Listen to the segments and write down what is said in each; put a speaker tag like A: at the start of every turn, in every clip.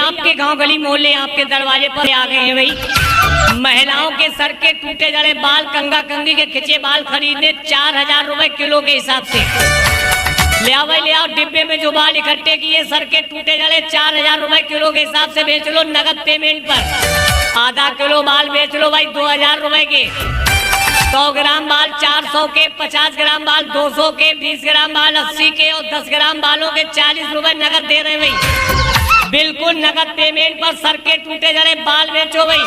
A: आपके गांव गली मोहल्ले आपके दरवाजे पर आ गए हैं भाई। महिलाओं के सर के टूटे जड़े बाल, कंगा कंगी के खिंचे बाल खरीदने 4000 रुपए किलो के हिसाब से। ले आओ भाई, ले आओ। डिब्बे में जो बाल इकट्ठे किए सर के टूटे जड़े 4000 रुपए किलो के हिसाब से बेच लो नगद पेमेंट पर। आधा किलो बाल बेच लो भाई 2000 रुपए के। 100 ग्राम बाल 400 के, 50 ग्राम बाल 200 के, 20 ग्राम बाल 80 के और 10 ग्राम बालों के 40 रुपए नगद दे रहे भाई। बिल्कुल नगद पेमेंट पर सर के टूटे जड़े बाल बेचो भाई।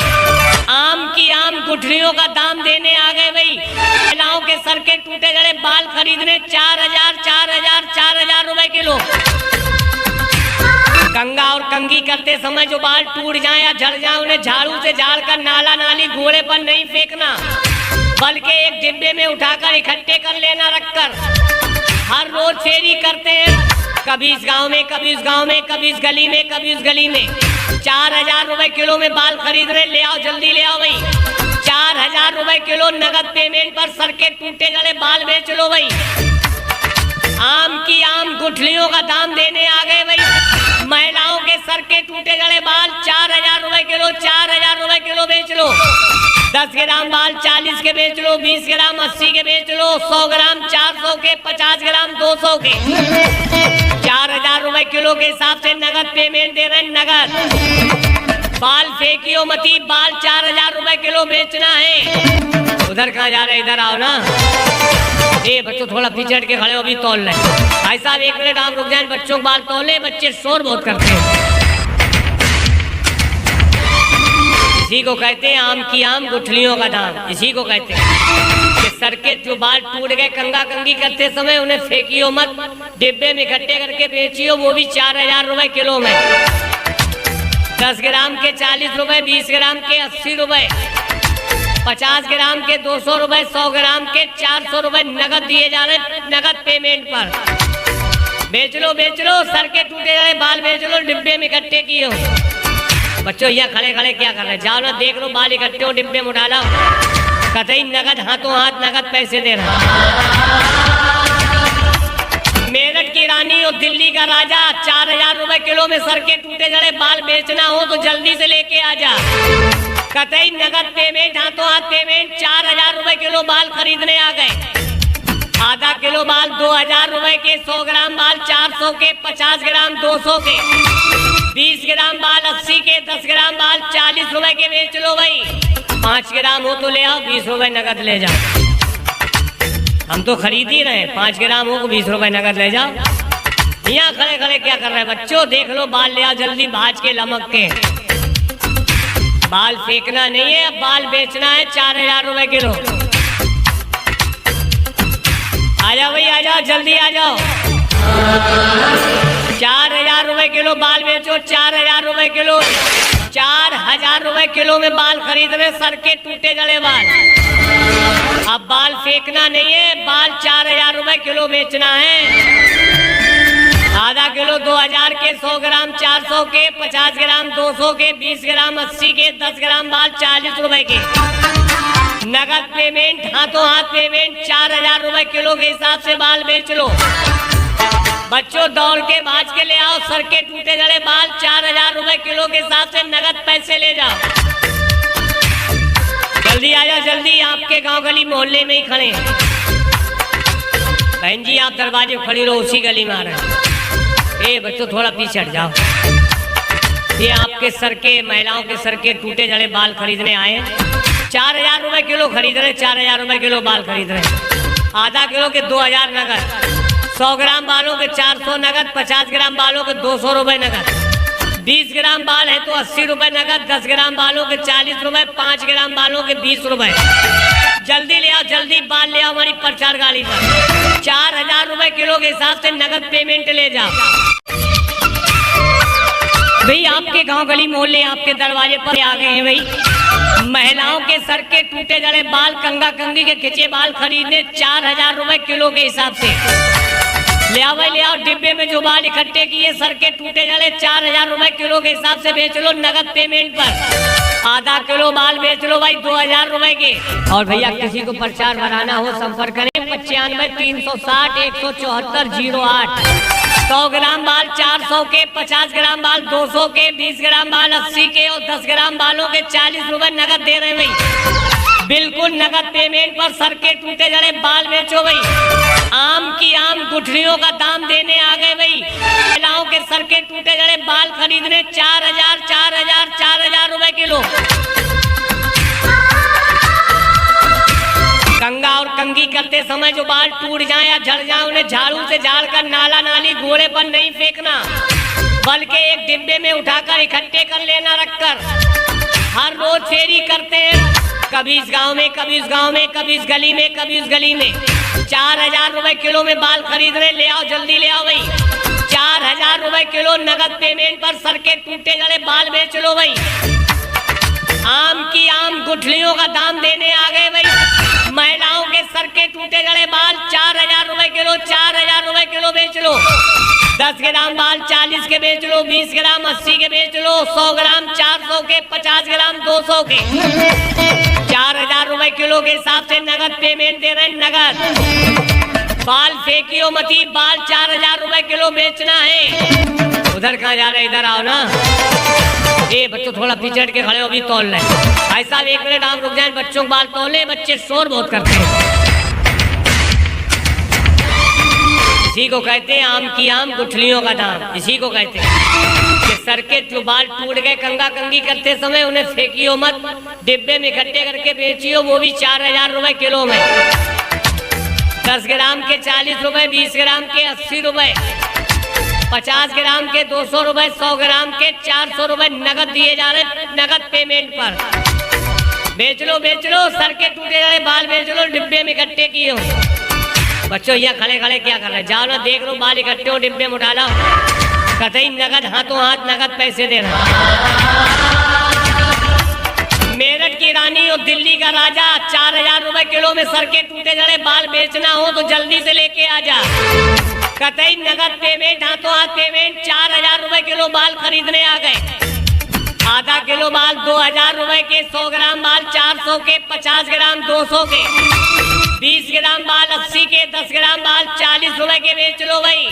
A: आम की आम गुठलियों का दाम देने आ गए भाई। महिलाओं के सर के टूटे जड़े बाल खरीदने 4000 रुपए किलो। कंगा और कंगी करते समय जो बाल टूट जाए या झड़ जाए उन्हें झाड़ू से झाड़ कर नाला नाली घोड़े पर नहीं फेंकना, बल्कि एक डिब्बे में उठाकर इकट्ठे कर लेना रखकर। हर रोज फेरी करते हैं, कभी इस गांव में, कभी उस गांव में, कभी इस गली में, कभी उस गली में। 4000 रुपए किलो में बाल खरीद रहे, ले आओ जल्दी ले आओ भाई। 4000 रुपए किलो नगद पेमेंट पर सर के टूटे जड़े बाल बेच लो भाई। आम की आम गुठलियों का दाम देने आ गए भाई। महिलाओं के सर के टूटे जड़े बाल 4000 रुपए किलो, 4000 रुपए किलो बेच लो। 10 ग्राम बाल 40 के बेच लो, 20 ग्राम 80 के बेच लो, 100 ग्राम 400 के, 50 ग्राम 200 के। 4000 रुपए किलो के हिसाब से नगद पेमेंट दे रहे हैं, नगद। बाल फेंकियो मती, बाल 4000 रुपए किलो बेचना है। उधर कहाँ जा रहे, इधर आओ ना। ए बच्चों थोड़ा पीछे हट के खड़े हो, अभी तौल ले। भाई साहब 1 मिनट आप रुक जाए, बच्चों को बाल तौले। बच्चे शोर बहुत करते हैं। इसी को कहते हैं आम की आम गुठलियों का दाम। इसी को कहते हैं कि सर के जो बाल टूट गए कंगा कंगी करते समय उन्हें फेंकियो मत, डिब्बे में इकट्ठे करके बेचियो, वो भी 4000 रुपए किलो में। 10 ग्राम के 40 रुपए, 20 ग्राम के 80 रुपए, 50 ग्राम के 200 रुपए, 100 ग्राम के 400 रुपए नगद दिए जा रहे, नगद पेमेंट पर। बेच लो बेच लो, सर के टूटे जा रहे बाल बेच लो, डिब्बे में इकट्ठे किए हो। बच्चों यहाँ खड़े खड़े क्या कर रहे हैं, जाओ ना देख लो, बाल इकट्ठे हो डिब्बे में उठा लो। कतई नगद हाथों हाथ नगद पैसे दे रहा। मेरठ की रानी और दिल्ली का राजा 4000 रुपए किलो में सर के टूटे जड़े बाल बेचना हो तो जल्दी से लेके आ जा। कतई नगद पेमेंट, हाथों हाथ पेमेंट। 4000 रुपए किलो बाल खरीदने आ गए। आधा किलो बाल 2000 रुपए के, 100 ग्राम बाल 400 के, 50 ग्राम 200 के, 20 ग्राम बाल 80 के, 10 ग्राम बाल 40 रुपए के बेच लो भाई। 5 ग्राम हो तो ले आओ, 20 रुपए नगद ले जाओ। हम तो खरीद ही रहे, 5 ग्राम हो तो 20 रुपए नगद ले जाओ। यहाँ खड़े खड़े क्या कर रहे हैं बच्चों, देख लो बाल ले आओ जल्दी, भाज के लमक के। बाल फेंकना नहीं है, बाल बेचना है 4000 रुपए किलो। आ जाओ भाई, आ जाओ जल्दी आ जाओ। 4000 रुपए किलो बाल बेचो, 4000 रुपए किलो। 4000 रुपए किलो में बाल खरीद रहे, सर के टूटे जड़े बाल। अब बाल फेंकना नहीं है, बाल 4000 रुपए किलो बेचना है। आधा किलो 2000 के, 100 ग्राम 400 के, 50 ग्राम 200 के, 20 ग्राम 80 के, 10 ग्राम बाल 40 रुपए के। नगद पेमेंट, हाथों हाथ पेमेंट। 4000 रुपए किलो के हिसाब से बाल बेच लो। बच्चों दौड़ के भाज के ले आओ, सर के टूटे जड़े बाल 4000 रुपए किलो के हिसाब से नगद पैसे ले जाओ। जल्दी आ जाओ जल्दी, आपके गांव गली मोहल्ले में ही खड़े। बहन जी आप दरवाजे खड़ी रहो, उसी गली में आ रहे हैं। ए बच्चों थोड़ा पीछे हट जाओ। ये आपके सर के, महिलाओं के सर के टूटे जड़े बाल खरीदने आए। 4000 रुपए किलो खरीद रहे, 4000 रुपए किलो बाल खरीद रहे। आधा किलो के 2000 नगद, 100 ग्राम बालों के 400 नगद, 50 ग्राम बालों के 200 रुपए नगद, 20 ग्राम बाल है तो 80 रुपए नगद, 10 ग्राम बालों के 40 रुपए, 5 ग्राम बालों के 20 रुपए। जल्दी ले आओ जल्दी, बाल ले आओ हमारी प्रचार गाड़ी पर। 4000 रुपए किलो के हिसाब से नगद पेमेंट ले जाओ भाई। आपके गांव गली मोहल्ले आपके दरवाजे पर आ गए हैं भाई। महिलाओं के सर के टूटे जड़े बाल, कंगा कंगी के खिंचे बाल खरीदने 4000 रुपए किलो के हिसाब से। ले आओ भाई ले आओ, डिब्बे में जो बाल इकट्ठे किए सर के टूटे जड़े 4000 रुपए किलो के हिसाब से बेच लो नगद पेमेंट पर। आधा किलो बाल बेच लो भाई 2000 रुपए के। और भैया किसी को प्रचार बनाना हो संपर्क करें 95 360 174 08। 100 ग्राम बाल 400 400 के 50 ग्राम बाल, 200 के 20 ग्राम बाल, 80 के और 10 ग्राम बालों के 40 रुपए नगद दे रहे भाई। बिल्कुल नगद पेमेंट पर सर के टूटे जड़े बाल बेचो भाई। आम की आम गुठलियों का दाम देने आ गए भाई। महिलाओं के सर के टूटे जड़े बाल खरीदने 4,000 रुपए किलो। कंगा और कंगी करते समय जो बाल टूट जाए या झड़ जाए उन्हें झाड़ू से झाड़कर नाला नाली घोड़े पर नहीं फेंकना, बल्कि एक डिब्बे में उठाकर इकट्ठे कर लेना रखकर। हर रोज फेरी करते हैं, कभी इस गांव में, कभी इस गांव में, कभी इस गली में, कभी इस गली में। 4,000 रुपए किलो में बाल खरीद रहे, ले आओ जल्दी ले आओ भाई। 4,000 रुपए किलो नगद पेमेंट पर सर के टूटे जड़े बाल बेच लो भाई। आम की आम गुठलियों का दाम देने आ गए भाई। महिलाओं के सर के टूटे जड़े बाल 4,000 रुपए किलो, 4,000 रुपए किलो बेच लो। 10 ग्राम बाल 40 के बेच लो, 20 ग्राम 80 के बेच लो, 100 ग्राम 400 के, 50 ग्राम 200 के। 4,000 रुपए किलो के हिसाब से नगद पेमेंट दे रहे हैं, नगद। बाल फेंकियो मती, बाल 4,000 रुपए किलो बेचना है। उधर कहाँ जा रहे, इधर आओ ना। ये बच्चों थोड़ा पीछे हट के खड़े हो, अभी तौल ले। भाई साहब 1 मिनट आप रुक जाए, बच्चों को बाल तौले, बच्चे शोर बहुत करते हैं। इसी को कहते हैं आम की आम गुठलियों का दाम। इसी को कहते हैं कि सर के जो बाल टूट गए कंगा कंगी करते समय उन्हें फेंकियो मत, डिब्बे में इकट्ठे करके बेचियो, वो भी 4,000 रुपए किलो में। 10 ग्राम के 40 रुपए, 20 ग्राम के 80 रुपए, 50 ग्राम के 200 रुपए, 100 ग्राम के 400 रुपए नगद दिए जा रहे, नगद पेमेंट पर। बेच लो बेच लो, सर के टूटे जा रहे बाल बेच लो, डिब्बे में इकट्ठे किए हो। बच्चों यहाँ खड़े खड़े क्या कर रहे, जाओ ना देख लो, बाल इकट्ठे हो, डिब्बे में उठा लो। कतई नगद, हाथों हाथ नगद पैसे देना। मेरठ की रानी और दिल्ली का राजा 4,000 रुपए किलो में सर के टूटे जड़े बाल बेचना हो तो जल्दी से लेके आ जा। कतई नगद पेमेंट, हाथों हाथ पेमेंट। 4,000 रुपए किलो बाल खरीदने आ गए। आधा किलो बाल 2,000 रुपए के, 100 ग्राम बाल 400 के, 50 ग्राम 200 के, 20 ग्राम बाल 80 के, 10 ग्राम बाल 40 रुपए के बेच लो भाई।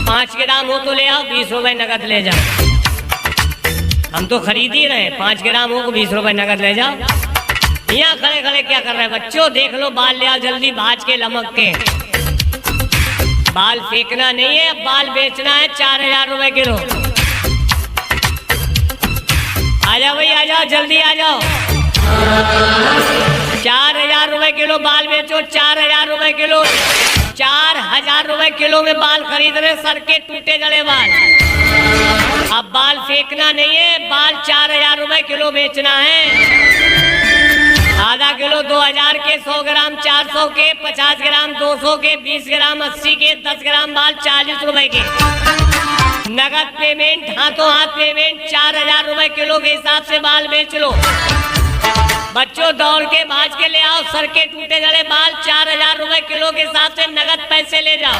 A: 5 ग्राम हो तो ले आओ, 20 रुपए नगद ले जाओ। हम तो खरीद ही रहे, 5 ग्राम हो को 20 रुपए नगद ले जाओ। यहाँ खड़े खड़े क्या कर रहे हैं बच्चों, देख लो, बाल ले आओ जल्दी, भाज के लमक के। बाल फेंकना नहीं है, बाल बेचना है। 4,000 रुपए किलो। आ जाओ भाई, आ जाओ जल्दी आ जाओ। 4,000 रुपए किलो बाल बेचो, 4,000 रुपए किलो। 4,000 रुपए किलो में बाल खरीद रहे, सर के टूटे जड़े बाल। अब बाल फेंकना नहीं है, बाल 4,000 रुपए किलो बेचना है। आधा किलो 2,000 के, 100 ग्राम 400 के, 50 ग्राम 200 के, 20 ग्राम 80 के, 10 ग्राम बाल 40 रुपए के। नगद पेमेंट, हाथों हाथ पेमेंट। 4,000 रुपए किलो के हिसाब से बाल बेच लो। बच्चों दौड़ के भाज के ले आओ, सर के टूटे जड़े बाल 4,000 रुपए किलो के हिसाब से नगद पैसे ले जाओ।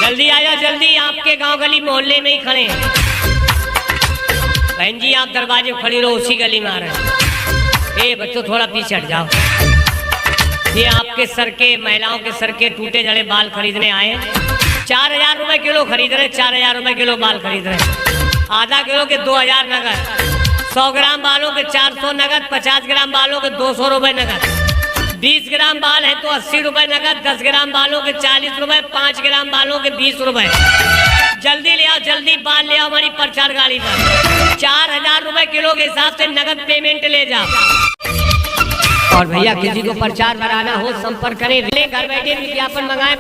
A: जल्दी आ जाओ जल्दी, आपके गांव गली मोहल्ले में ही खड़े हैं। बहन जी आप दरवाजे खड़ी रहो, उसी गली में आ रहे हैं। ए बच्चों थोड़ा पीछे हट जाओ। ये आपके सर के, महिलाओं के सर के टूटे जड़े बाल खरीदने आए हैं। 4,000 रुपए किलो खरीद रहे, 4,000 रुपए किलो बाल खरीद रहे। आधा किलो के 2,000 नगद, 100 ग्राम बालों के 400 नगद, 50 ग्राम बालों के 200 रुपए नगद, 20 ग्राम बाल है तो 80 रुपए नगद, 10 ग्राम बालों के 40 रुपए, 5 ग्राम बालों के 20 रुपए। जल्दी ले आओ जल्दी, बाल ले आओ हमारी प्रचार गाड़ी पर। 4,000 रुपए किलो के हिसाब से नगद पेमेंट ले जाओ। और भैया किसी को प्रचार कराना हो संपर्क करें, घर बैठे विज्ञापन मंगाए।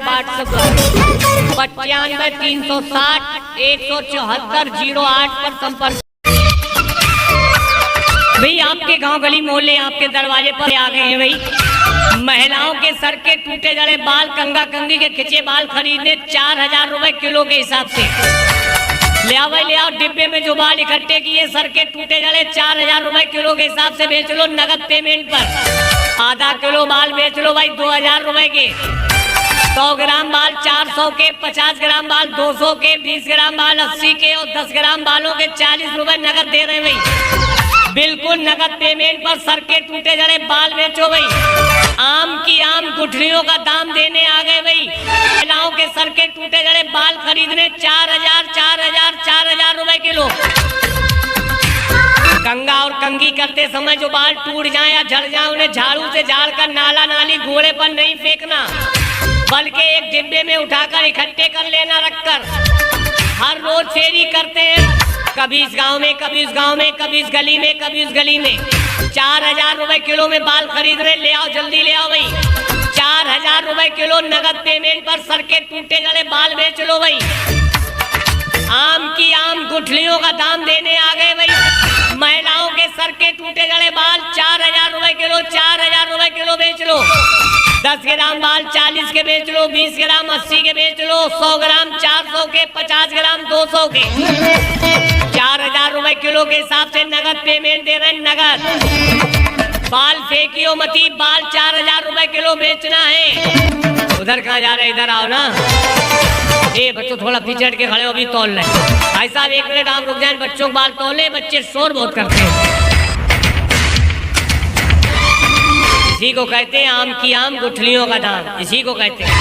A: WhatsApp 95 360 174 08 पर संपर्क। भाई आपके गांव गली मोहल्ले आपके दरवाजे पर आ गए हैं भाई। महिलाओं के सर के टूटे जड़े बाल, कंगा कंगी के खिंचे बाल खरीदने 4,000 रुपए किलो के हिसाब से। ले आओ भाई ले आओ, डिब्बे में जो बाल इकट्ठे किए सर के टूटे जड़े 4,000 रुपए किलो के हिसाब से बेच लो नगद पेमेंट पर। आधा किलो बाल बेच लो भाई 2,000 रुपए के। 100 ग्राम बाल 400 के, 50 ग्राम बाल 200 के, 20 ग्राम बाल 80 के और 10 ग्राम बालों के 40 रुपए नगद दे रहे भाई। बिल्कुल नगद पेमेंट पर सर के टूटे जड़े बाल बेचो भाई। आम की आम गुठलियों का दाम देने आ गए भाई। महिलाओं के सर के टूटे जड़े बाल खरीदने 4,000 रुपए किलो। कंगा और कंगी करते समय जो बाल टूट जाए या झड़ जाए उन्हें झाड़ू से झाड़ कर नाला नाली घोड़े पर नहीं फेंकना, बल्कि एक डिब्बे में उठाकर इकट्ठे कर लेना रखकर। हर रोज फेरी करते हैं, कभी इस गांव में, कभी उस गांव में, कभी इस गली में, कभी उस गली में। 4,000 रुपए किलो में बाल खरीद रहे, ले आओ जल्दी ले आओ भाई। 4,000 रुपए किलो नगद पेमेंट पर सर के टूटे जड़े बाल बेच लो भाई। आम की आम गुठलियों का दाम देने आ गए भाई। महिलाओं के सर के टूटे जड़े बाल 4,000 रुपए किलो, 4,000 रुपए किलो बेच लो। 10 ग्राम बाल 40 के बेच लो, 20 ग्राम 80 के बेच लो, 100 ग्राम 400 के, 50 ग्राम 200 के। 4,000 रुपए किलो के हिसाब से नगद पेमेंट दे रहे हैं, नगद। बाल फेंकियो मती, बाल 4,000 रुपए किलो बेचना है। उधर कहाँ जा रहे, इधर आओ ना। ए बच्चों थोड़ा पीछे हट के खड़े हो, अभी तौल ले। भाई साहब 1 मिनट आप रुक जाए, बच्चों को बाल तौले, बच्चे शोर बहुत करते हैं। इसी को कहते हैं आम की आम गुठलियों का दाम। इसी को कहते हैं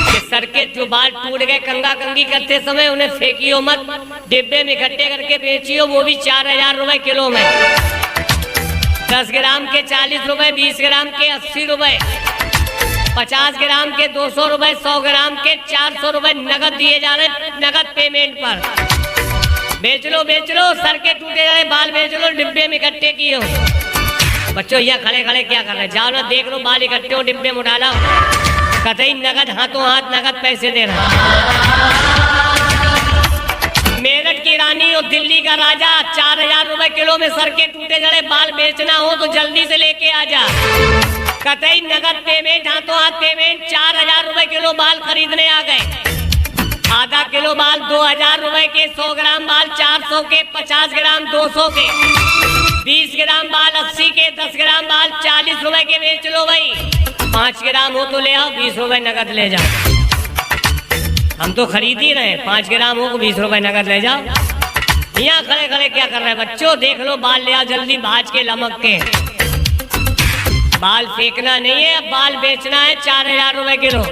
A: कि सर के जो बाल टूट गए कंगा कंगी करते समय उन्हें फेंकियो मत, डिब्बे में इकट्ठे करके बेचियो, वो भी 4,000 रुपए किलो में। 10 ग्राम के 40 रुपए, 20 ग्राम के 80 रुपए, 50 ग्राम के 200 रुपए, 100 ग्राम के 400 रुपए नगद दिए जा रहे, नगद पेमेंट पर। बेच लो बेच लो, सर के टूटे जाए बाल बेच लो, डिब्बे में इकट्ठे किए हो। बच्चों यहाँ खड़े खड़े क्या कर रहे हैं, जाओ ना देख लो, बाल इकट्ठे हो डिब्बे में उठा लो। कतई नगद, हाथों हाथ नगद पैसे दे रहा। मेरठ की रानी और दिल्ली का राजा, 4,000 रुपए किलो में सर के टूटे जड़े बाल बेचना हो तो जल्दी से लेके आ जा। कतई नगद पेमेंट, हाथों हाथ पेमेंट। 4,000 रुपए किलो बाल खरीदने आ गए। आधा किलो बाल 2,000 रुपए के, 100 ग्राम बाल 400 के, 50 ग्राम 200 के, 20 ग्राम बाल 80 के, 10 ग्राम बाल 40 रुपए के बेच लो भाई। 5 ग्राम हो तो ले आओ, 20 रुपए नगद ले जाओ। हम तो खरीद ही रहे, 5 ग्राम हो तो 20 रुपए नगद ले जाओ। यहाँ खड़े खड़े क्या कर रहे हैं बच्चों, देख लो बाल ले आओ जल्दी, भाज के लमक के। बाल फेंकना नहीं है, बाल बेचना है। 4,000 रुपए किलो।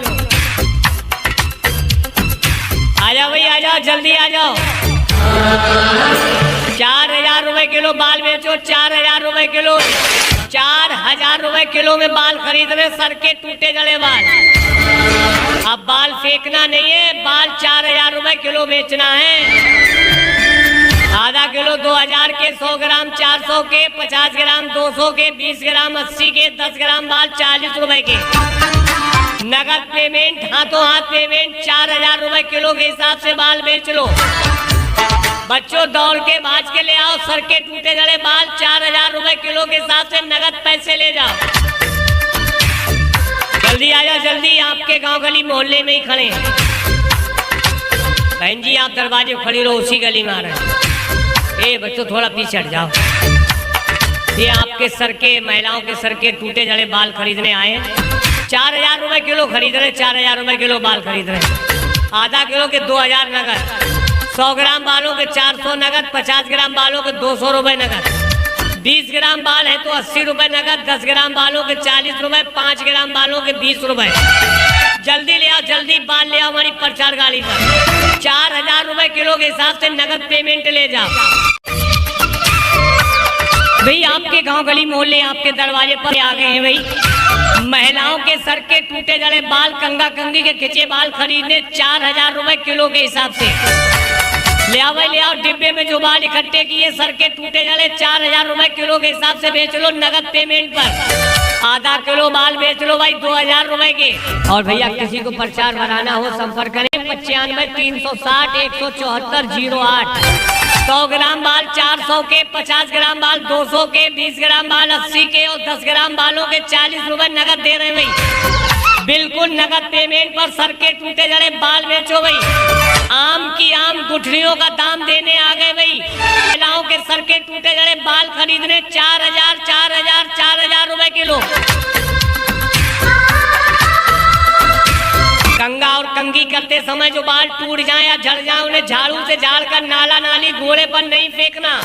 A: आ जाओ भाई, आ जाओ जल्दी आ जाओ। 4,000 रुपए किलो बाल बेचो, 4,000 रुपए किलो। 4,000 रुपए किलो में बाल खरीद रहे, सर के टूटे जड़े बाल। अब बाल फेंकना नहीं है, बाल 4,000 रुपए किलो बेचना है। आधा किलो 2,000 के, 100 ग्राम 400 के, 50 ग्राम 200 के, 20 ग्राम 80 के, 10 ग्राम बाल 40 रुपए के। नगद पेमेंट, हाथों हाथ पेमेंट। 4,000 रुपए किलो के हिसाब से बाल बेच लो। बच्चों दौड़ के भाज के ले आओ, सर के टूटे जड़े बाल 4,000 रुपए किलो के हिसाब से नगद पैसे ले जाओ। जल्दी आ जाओ जल्दी, आपके गांव गली मोहल्ले में ही खड़े। बहन जी आप दरवाजे खड़ी रहो, उसी गली में आ रहे हैं। ए बच्चों थोड़ा पीछे हट जाओ। ये आपके सर के, महिलाओं के सर के टूटे जड़े बाल खरीदने आए। 4,000 रुपए किलो खरीद रहे, 4,000 रुपए किलो बाल खरीद रहे। आधा किलो के 2,000 नगद, 100 ग्राम बालों के 400 नगद, 50 ग्राम बालों के 200 रुपए नगद, 20 ग्राम बाल है तो 80 रुपए नगद, 10 ग्राम बालों के 40 रुपए, 5 ग्राम बालों के 20 रुपए। जल्दी ले आओ जल्दी, बाल ले आओ हमारी प्रचार गाड़ी पर। 4,000 रुपए किलो के हिसाब से नगद पेमेंट ले जाओ भाई। आपके गांव गली मोहल्ले आपके दरवाजे पर आ गए हैं भाई। महिलाओं के सर के टूटे जड़े बाल, कंगा कंगी के खिंचे बाल खरीदने 4,000 रुपए किलो के हिसाब से। ले आओ भाई ले आओ, डिब्बे में जो बाल इकट्ठे किए सर के टूटे जड़े 4,000 रुपए किलो के हिसाब से बेच लो नगद पेमेंट पर। आधा किलो बाल बेच लो भाई 2,000 रुपए के। और भैया किसी को प्रचार बनाना हो संपर्क करें 95 360 174 08। 100 ग्राम बाल 400 के, 50 ग्राम बाल 200 के, 20 ग्राम बाल 80 के और 10 ग्राम बालों के 40 रुपए नगद दे रहे भाई। बिल्कुल नगद पेमेंट पर सर के टूटे जड़े बाल बेचो भाई। आम की आम गुठलियों का दाम देने आ गए भाई। महिलाओं के सर के टूटे जड़े बाल खरीदने 4,000 रुपए किलो। कंगा और कंगी करते समय जो बाल टूट जाए या झड़ जाए उन्हें झाड़ू से झाड़ कर नाला नाली घोड़े पर नहीं फेंकना,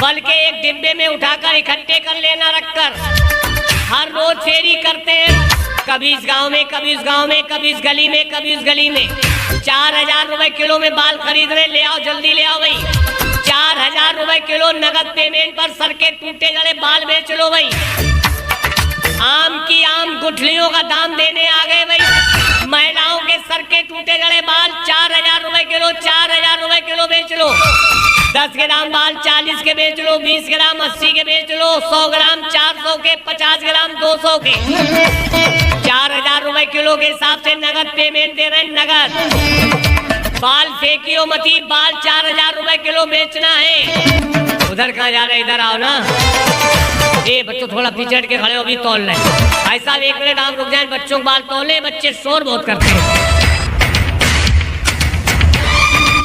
A: बल्कि एक डिब्बे में उठाकर इकट्ठे कर लेना रखकर। हर रोज फेरी करते हैं, कभी इस गांव में, कभी इस गांव में, कभी इस गली में, कभी इस गली में। 4000 रुपए किलो में बाल खरीद रहे, ले आओ जल्दी ले आओ भाई। 4000 रुपए किलो नगद पेमेंट पर सर के टूटे जड़े बाल बेच लो भाई। आम की आम गुठलियों का दाम देने आ गए भाई। महिलाओं के सर के टूटे जड़े बाल 4000 रुपए किलो, 4000 रुपए किलो बेच लो। 10 ग्राम बाल 40 के बेच लो, 20 ग्राम 80 के बेच लो, 100 ग्राम 400 के, 50 ग्राम 200 के। 4000 रुपए किलो के हिसाब से नगद पेमेंट दे रहे हैं, नगद। बाल फेंकियो मती, बाल 4000 रुपए किलो बेचना है। उधर कहाँ जा रहे, इधर आओ ना। ए बच्चों थोड़ा पीछे हट के खड़े हो, अभी तौल रहे। ऐसा एक मिनट आप रुक जाए, बच्चों को बाल तौले, बच्चे शोर बहुत करते हैं।